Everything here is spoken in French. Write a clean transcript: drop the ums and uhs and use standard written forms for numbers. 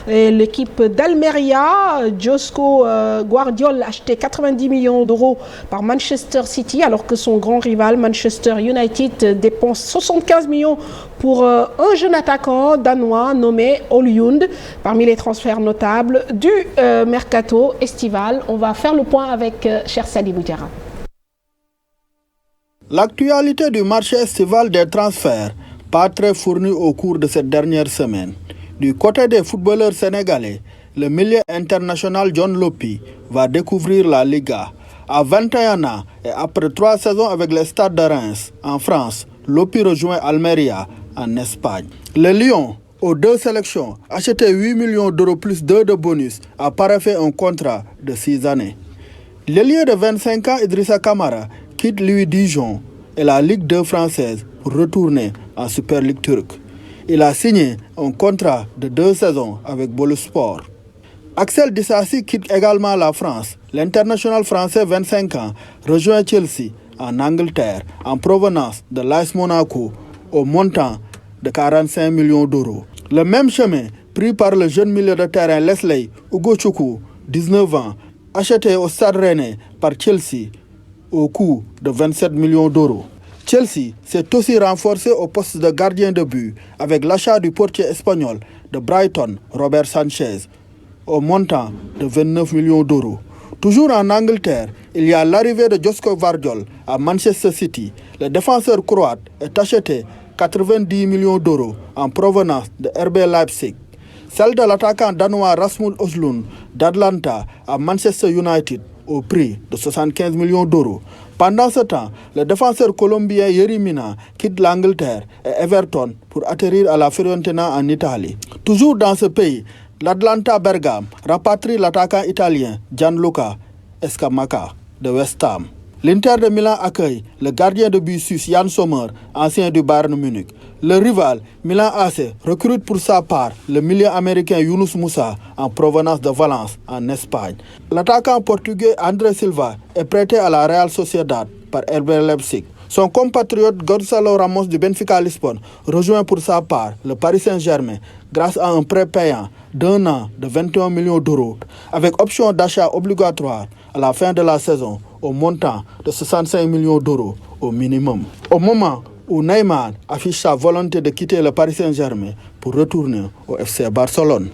L'équipe d'Almeria, Josko Guardiola, acheté 90 millions d'euros par Manchester City, alors que son grand rival Manchester United dépense 75 millions pour un jeune attaquant danois nommé Højlund. Parmi les transferts notables du mercato estival, on va faire le point avec cher Sadibou Diarra. L'actualité du marché estival des transferts, pas très fournie au cours de cette dernière semaine. Du côté des footballeurs sénégalais, le milieu international John Lopy va découvrir la Liga. À 21 ans et après 3 saisons avec le Stade de Reims en France, Lopy rejoint Almeria en Espagne. Le Lyon, aux 2 sélections, acheté 8 millions d'euros plus 2 de bonus, a paraphé un contrat de 6 années. L'ailier de 25 ans Idrissa Kamara quitte Louis Dijon et la Ligue 2 française pour retourner en Super League turque. Il a signé un contrat de 2 saisons avec Boluspor. Axel Disasi quitte également la France. L'international français 25 ans rejoint Chelsea en Angleterre en provenance de l'AS Monaco au montant de 45 millions d'euros. Le même chemin pris par le jeune milieu de terrain Leslie Ugochukwu, 19 ans, acheté au Stade Rennais par Chelsea au coût de 27 millions d'euros. Chelsea s'est aussi renforcé au poste de gardien de but avec l'achat du portier espagnol de Brighton, Robert Sanchez, au montant de 29 millions d'euros. Toujours en Angleterre, il y a l'arrivée de Josko Gvardiol à Manchester City. Le défenseur croate est acheté 90 millions d'euros en provenance de RB Leipzig. Celle de l'attaquant danois Rasmus Højlund d'Atlanta à Manchester United au prix de 75 millions d'euros. Pendant ce temps, le défenseur colombien Yerry Mina quitte l'Angleterre et Everton pour atterrir à la Fiorentina en Italie. Toujours dans ce pays, l'Atalanta Bergame rapatrie l'attaquant italien Gianluca Scamacca de West Ham. L'Inter de Milan accueille le gardien de but suisse Jan Sommer, ancien du Bayern Munich. Le rival Milan AC recrute pour sa part le milieu américain Yunus Moussa en provenance de Valence en Espagne. L'attaquant portugais André Silva est prêté à la Real Sociedad par RB Leipzig. Son compatriote Gonzalo Ramos du Benfica Lisbonne rejoint pour sa part le Paris Saint-Germain grâce à un prêt payant d'1 an de 21 millions d'euros avec option d'achat obligatoire à la fin de la saison au montant de 65 millions d'euros au minimum. Au moment où Neymar affiche sa volonté de quitter le Paris Saint-Germain pour retourner au FC Barcelone.